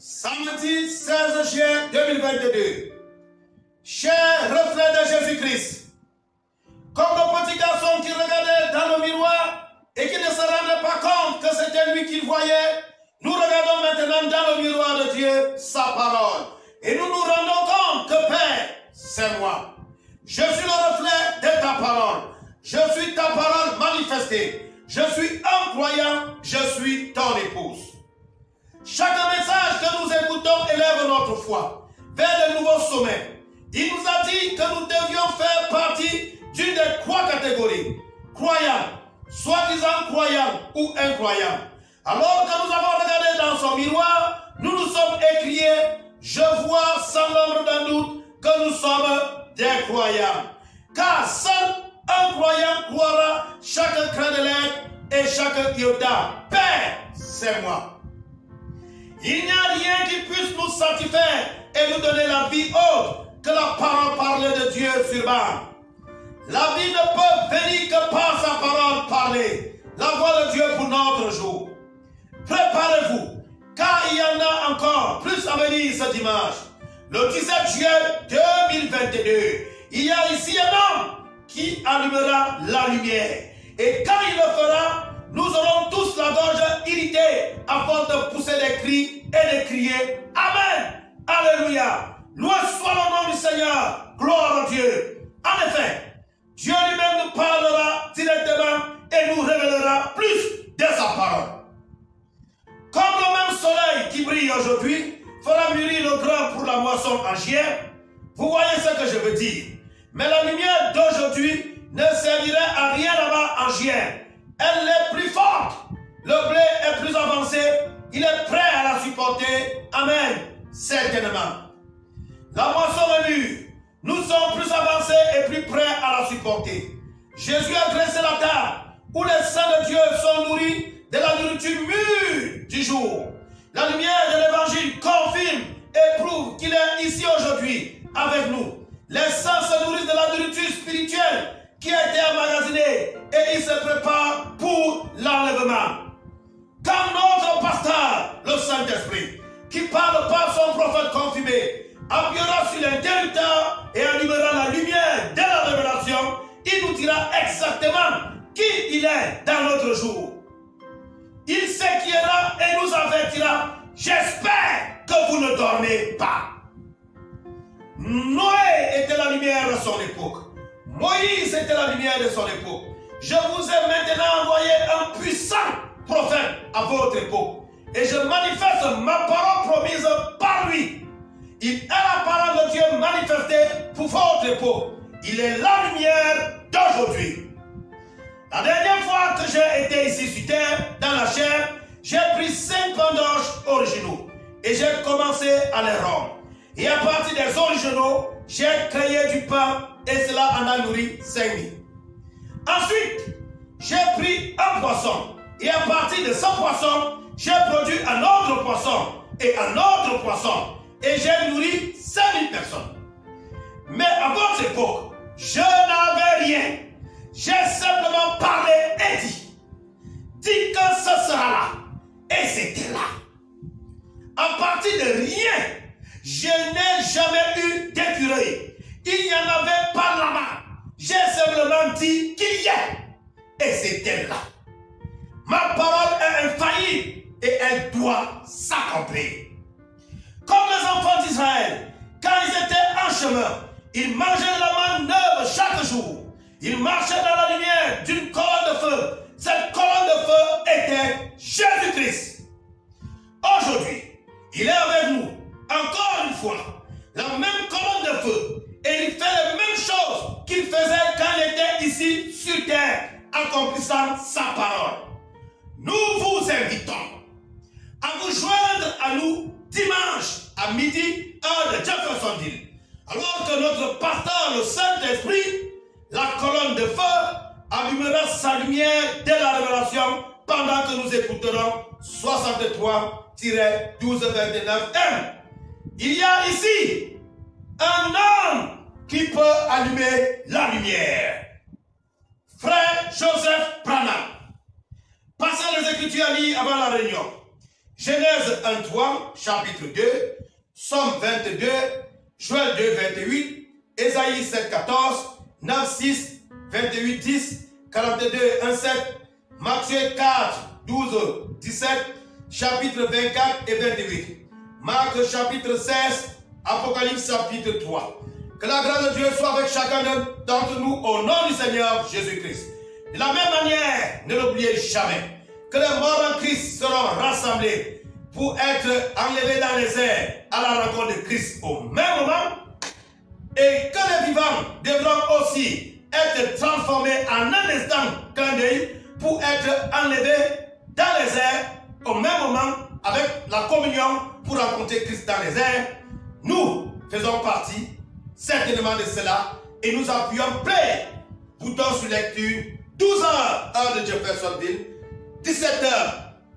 Samedi 16 juin 2022. Cher reflet de Jésus-Christ, comme le petit garçon qui regardait dans le miroir et qui ne se rendait pas compte que c'était lui qu'il voyait, nous regardons maintenant dans le miroir de Dieu, sa parole. Et nous nous rendons compte que Père, c'est moi. Je suis le reflet de ta parole. Je suis ta parole manifestée. Je suis un croyant, je suis ton épouse. Chaque message que nous écoutons élève notre foi vers de nouveaux sommets. Il nous a dit que nous devions faire partie d'une des trois catégories. Croyants, soi-disant croyants ou incroyants. Alors que nous avons regardé dans son miroir, nous nous sommes écriés, je vois sans l'ombre d'un doute que nous sommes des croyants. Car seul un croyant croira chaque craint de l'être et chaque iota. Père, c'est moi. Il n'y a rien qui puisse nous satisfaire et nous donner la vie autre que la parole parlée de Dieu sur bas. La vie ne peut venir que par sa parole parlée. La voix de Dieu pour notre jour. Préparez-vous, car il y en a encore plus à venir ce dimanche. Le 17 juillet 2022, il y a ici un homme qui allumera la lumière. Et quand il le fera, nous aurons tous la gorge irritée à force de pousser des cris et de crier Amen, Alléluia. Loué soit le nom du Seigneur, gloire à Dieu. En effet, Dieu lui-même nous parlera directement et nous révélera plus de sa parole. Comme le même soleil qui brille aujourd'hui fera mûrir le grain pour la moisson en juin, vous voyez ce que je veux dire. Mais la lumière d'aujourd'hui ne servirait à rien là-bas en juin. Elle est plus forte. Le blé est plus avancé. Il est prêt à la supporter. Amen. Certainement. La moisson est mûre. Nous sommes plus avancés et plus prêts à la supporter. Jésus a dressé la table où les saints de Dieu sont nourris de la nourriture mûre du jour. La lumière de l'évangile confirme et prouve qu'il est ici aujourd'hui avec nous. Les saints se nourrissent de la nourriture spirituelle qui a été emmagasinée et ils se préparent pour l'enlèvement. Quand notre pasteur, le Saint-Esprit, qui parle par son prophète confirmé, appuyera sur l'interrupteur et allumera la lumière de la révélation, il nous dira exactement qui il est dans notre jour. Il s'inquiétera et nous avertira. J'espère que vous ne dormez pas. Noé était la lumière de son époque. Moïse était la lumière de son époque. Je vous ai maintenant envoyé un puissant prophète à votre époque. Et je manifeste ma parole promise par lui. Il est la parole de Dieu manifestée pour votre époque. Il est la lumière d'aujourd'hui. La dernière fois que j'ai été ici sur terre, dans la chair, j'ai pris 5 pendoches originaux. Et j'ai commencé à les rendre. Et à partir des originaux, j'ai créé du pain et cela en a nourri 5000. Ensuite, j'ai pris un poisson. Et à partir de ce poisson, j'ai produit un autre poisson et un autre poisson. Et j'ai nourri 5000 personnes. Mais à votre époque, je n'avais rien. J'ai simplement parlé et dit. Dit que ce sera là. Et c'était là. À partir de rien, je n'ai jamais eu d'écureuil. Il n'y en avait pas là-bas. J'ai simplement dit qu'il y ait. Et c'était là. Ma parole est infaillible et elle doit s'accomplir. Comme les enfants d'Israël, quand ils étaient en chemin, ils mangeaient de la manne neuve chaque jour. Ils marchaient dans la lumière d'une colonne de feu. Cette colonne de feu était Jésus-Christ. Aujourd'hui, il est avec nous, encore une fois, la même colonne de feu. Et il fait les mêmes choses qu'il faisait quand il était ici sur terre, accomplissant sa parole. Nous vous invitons à vous joindre à nous dimanche à midi, heure de Jeffersonville. Alors que notre pasteur, le Saint-Esprit, la colonne de feu, allumera sa lumière dès la révélation pendant que nous écouterons 63-12-29M. Il y a ici un homme qui peut allumer la lumière. Frère Joseph Branham. Passez les Écritures à lire avant la réunion. Genèse 1:3, chapitre 2, Somme 22, Joël 2, 28, Ésaïe 7:14, 9:6, 28:10, 42, 1:7, Matthieu 4, 12, 17, chapitre 24 et 28, Marc chapitre 16, Apocalypse chapitre 3. Que la grâce de Dieu soit avec chacun d'entre nous au nom du Seigneur Jésus-Christ. De la même manière, ne l'oubliez jamais, que les morts en Christ seront rassemblés pour être enlevés dans les airs à la rencontre de Christ au même moment, et que les vivants devront aussi être transformés en un instant clin d'œil pour être enlevés dans les airs au même moment avec la communion pour rencontrer Christ dans les airs. Nous faisons partie certainement de cela et nous appuyons play bouton sur lecture 12h heure de Jeffersonville, 17h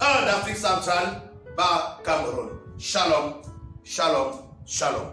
heure d'Afrique centrale par Cameroun. Shalom, shalom, shalom.